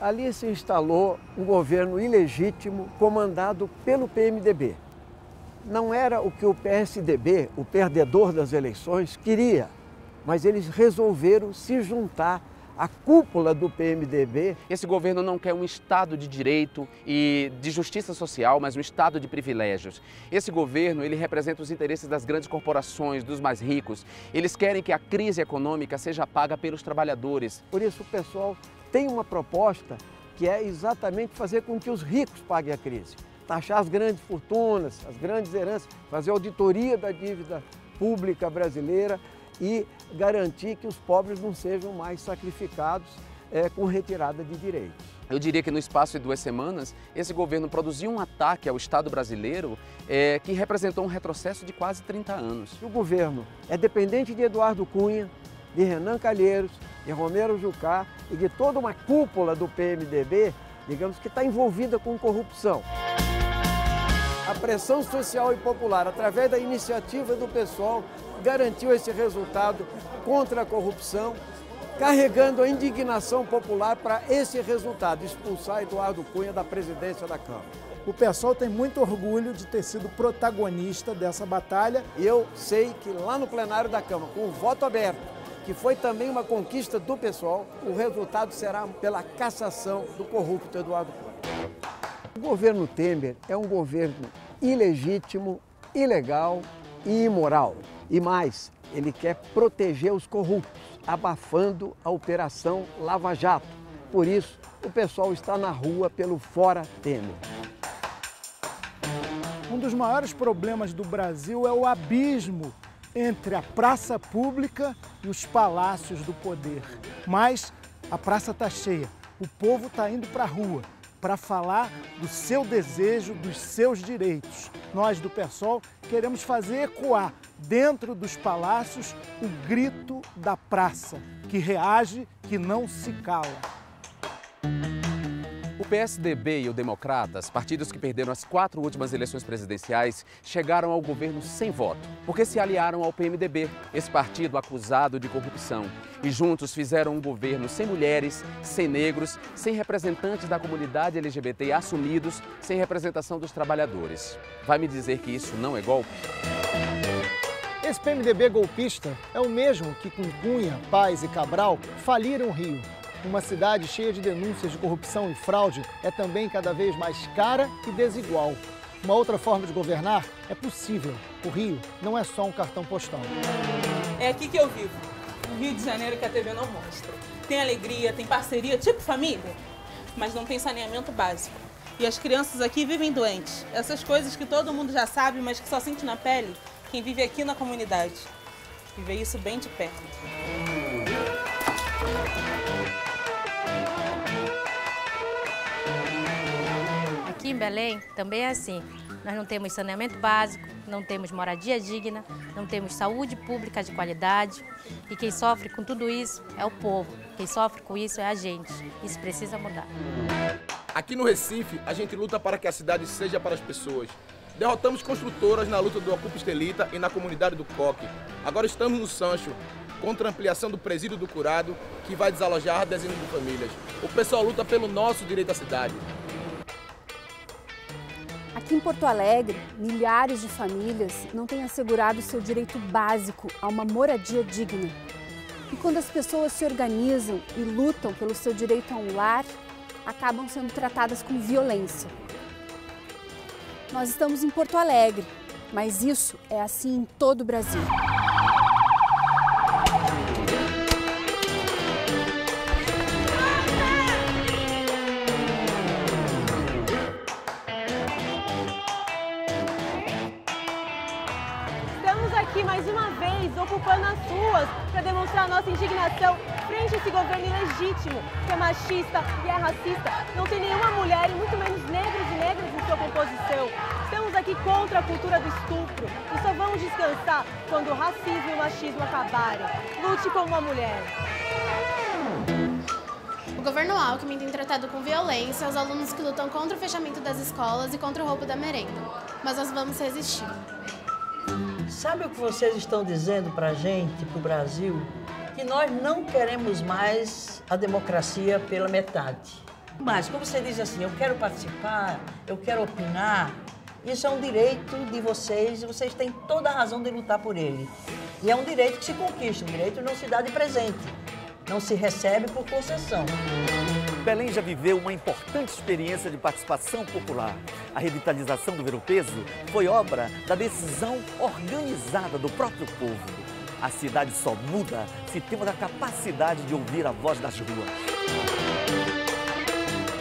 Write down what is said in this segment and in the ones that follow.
Ali se instalou um governo ilegítimo comandado pelo PMDB. Não era o que o PSDB, o perdedor das eleições, queria, mas eles resolveram se juntar à cúpula do PMDB. Esse governo não quer um Estado de direito e de justiça social, mas um Estado de privilégios. Esse governo, ele representa os interesses das grandes corporações, dos mais ricos. Eles querem que a crise econômica seja paga pelos trabalhadores. Por isso o pessoal tem uma proposta que é exatamente fazer com que os ricos paguem a crise. Taxar as grandes fortunas, as grandes heranças, fazer auditoria da dívida pública brasileira e garantir que os pobres não sejam mais sacrificados com retirada de direitos. Eu diria que no espaço de 2 semanas, esse governo produziu um ataque ao Estado brasileiro que representou um retrocesso de quase 30 anos. O governo é dependente de Eduardo Cunha, de Renan Calheiros, de Romero Jucá e de toda uma cúpula do PMDB, digamos, que está envolvida com corrupção. A pressão social e popular, através da iniciativa do PSOL, garantiu esse resultado contra a corrupção, carregando a indignação popular para esse resultado, expulsar Eduardo Cunha da presidência da Câmara. O PSOL tem muito orgulho de ter sido protagonista dessa batalha. E eu sei que lá no plenário da Câmara, com o voto aberto, que foi também uma conquista do PSOL, o resultado será pela cassação do corrupto Eduardo Cunha. O governo Temer é um governo ilegítimo, ilegal e imoral. E mais, ele quer proteger os corruptos, abafando a Operação Lava Jato. Por isso, o pessoal está na rua pelo Fora Temer. Um dos maiores problemas do Brasil é o abismo entre a praça pública e os palácios do poder. Mas a praça está cheia, o povo está indo para a rua para falar do seu desejo, dos seus direitos. Nós do PSOL queremos fazer ecoar dentro dos palácios o grito da praça, que reage, que não se cala. O PSDB e o Democratas, partidos que perderam as 4 últimas eleições presidenciais, chegaram ao governo sem voto, porque se aliaram ao PMDB, esse partido acusado de corrupção. E juntos fizeram um governo sem mulheres, sem negros, sem representantes da comunidade LGBT assumidos, sem representação dos trabalhadores. Vai me dizer que isso não é golpe? Esse PMDB golpista é o mesmo que com Cunha, Paz e Cabral faliram o Rio. Uma cidade cheia de denúncias de corrupção e fraude é também cada vez mais cara e desigual. Uma outra forma de governar é possível. O Rio não é só um cartão postal. É aqui que eu vivo, no Rio de Janeiro, que a TV não mostra. Tem alegria, tem parceria, tipo família, mas não tem saneamento básico. E as crianças aqui vivem doentes. Essas coisas que todo mundo já sabe, mas que só sente na pele quem vive aqui na comunidade. E vê isso bem de perto. Aqui em Belém também é assim. Nós não temos saneamento básico, não temos moradia digna, não temos saúde pública de qualidade. E quem sofre com tudo isso é o povo. Quem sofre com isso é a gente. Isso precisa mudar. Aqui no Recife, a gente luta para que a cidade seja para as pessoas. Derrotamos construtoras na luta do Ocupa Estelita e na comunidade do Coque. Agora estamos no Sancho, contra a ampliação do presídio do Curado, que vai desalojar dezenas de famílias. O pessoal luta pelo nosso direito à cidade. Aqui em Porto Alegre, milhares de famílias não têm assegurado seu direito básico a uma moradia digna. E quando as pessoas se organizam e lutam pelo seu direito a um lar, acabam sendo tratadas com violência. Nós estamos em Porto Alegre, mas isso é assim em todo o Brasil. Estamos aqui mais uma vez, ocupando as ruas para demonstrar nossa indignação frente a esse governo ilegítimo, que é machista e é racista. Não tem nenhuma mulher, e muito menos negros e negras em sua composição. Estamos aqui contra a cultura do estupro e só vamos descansar quando o racismo e o machismo acabarem. Lute como uma mulher. O governo Alckmin tem tratado com violência os alunos que lutam contra o fechamento das escolas e contra o roubo da merenda. Mas nós vamos resistir. Sabe o que vocês estão dizendo para a gente, para o Brasil? Que nós não queremos mais a democracia pela metade. Mas, como você diz assim, eu quero participar, eu quero opinar, isso é um direito de vocês e vocês têm toda a razão de lutar por ele. E é um direito que se conquista, um direito não se dá de presente, não se recebe por concessão. Belém já viveu uma importante experiência de participação popular. A revitalização do Ver-o-Peso foi obra da decisão organizada do próprio povo. A cidade só muda se temos a capacidade de ouvir a voz das ruas.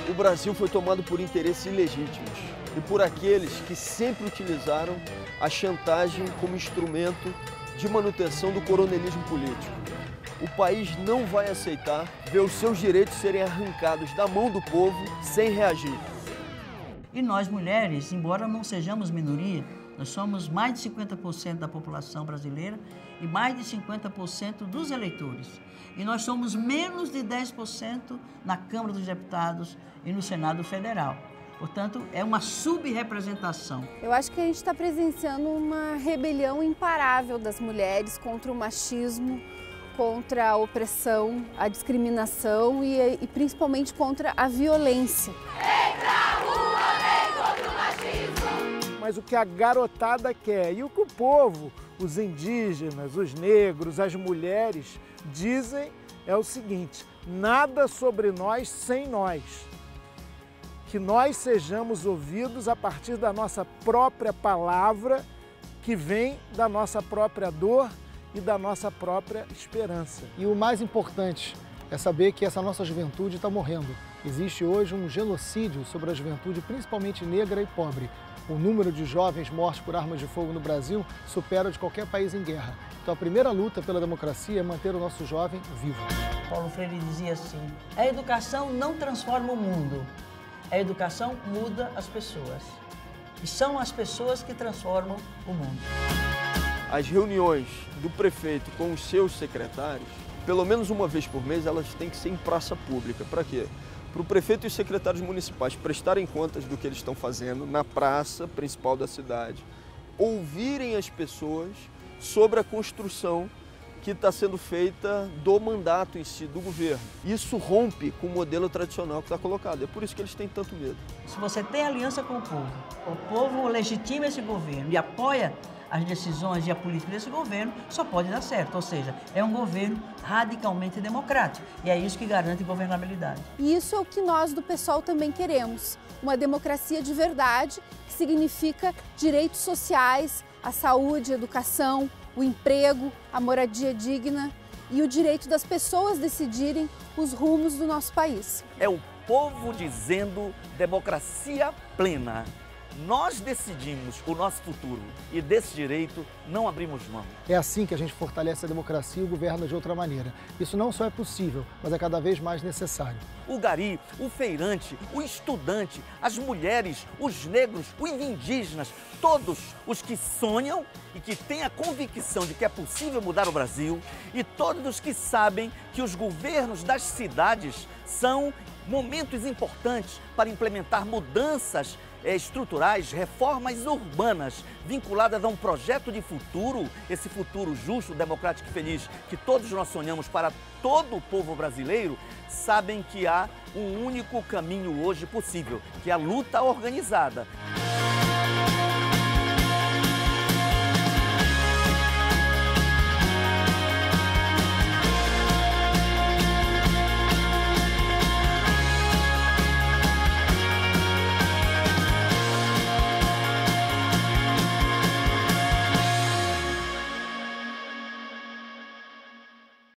O Brasil foi tomado por interesses ilegítimos e por aqueles que sempre utilizaram a chantagem como instrumento de manutenção do coronelismo político. O país não vai aceitar ver os seus direitos serem arrancados da mão do povo sem reagir. E nós, mulheres, embora não sejamos minoria, nós somos mais de 50% da população brasileira e mais de 50% dos eleitores. E nós somos menos de 10% na Câmara dos Deputados e no Senado Federal. Portanto, é uma subrepresentação. Eu acho que a gente está presenciando uma rebelião imparável das mulheres contra o machismo, contra a opressão, a discriminação e principalmente contra a violência. Vem pra rua, vem contra o machismo! Mas o que a garotada quer e o que o povo, os indígenas, os negros, as mulheres dizem é o seguinte: nada sobre nós sem nós. Que nós sejamos ouvidos a partir da nossa própria palavra, que vem da nossa própria dor e da nossa própria esperança. E o mais importante é saber que essa nossa juventude está morrendo. Existe hoje um genocídio sobre a juventude, principalmente negra e pobre. O número de jovens mortos por armas de fogo no Brasil supera o de qualquer país em guerra. Então a primeira luta pela democracia é manter o nosso jovem vivo. Paulo Freire dizia assim: a educação não transforma o mundo, a educação muda as pessoas. E são as pessoas que transformam o mundo. As reuniões do prefeito com os seus secretários, pelo menos uma vez por mês, elas têm que ser em praça pública. Para quê? Para o prefeito e os secretários municipais prestarem contas do que eles estão fazendo na praça principal da cidade, ouvirem as pessoas sobre a construção que está sendo feita do mandato em si, do governo. Isso rompe com o modelo tradicional que está colocado. É por isso que eles têm tanto medo. Se você tem aliança com o povo legitima esse governo e apoia as decisões e a política desse governo, só pode dar certo. Ou seja, é um governo radicalmente democrático. E é isso que garante governabilidade. E isso é o que nós do PSOL também queremos. Uma democracia de verdade, que significa direitos sociais, a saúde, a educação, o emprego, a moradia digna e o direito das pessoas decidirem os rumos do nosso país. É o povo dizendo democracia plena. Nós decidimos o nosso futuro e desse direito não abrimos mão. É assim que a gente fortalece a democracia e governa de outra maneira. Isso não só é possível, mas é cada vez mais necessário. O gari, o feirante, o estudante, as mulheres, os negros, os indígenas, todos os que sonham e que têm a convicção de que é possível mudar o Brasil e todos os que sabem que os governos das cidades são momentos importantes para implementar mudanças estruturais, reformas urbanas vinculadas a um projeto de futuro, esse futuro justo, democrático e feliz que todos nós sonhamos para todo o povo brasileiro, sabem que há um único caminho hoje possível, que é a luta organizada.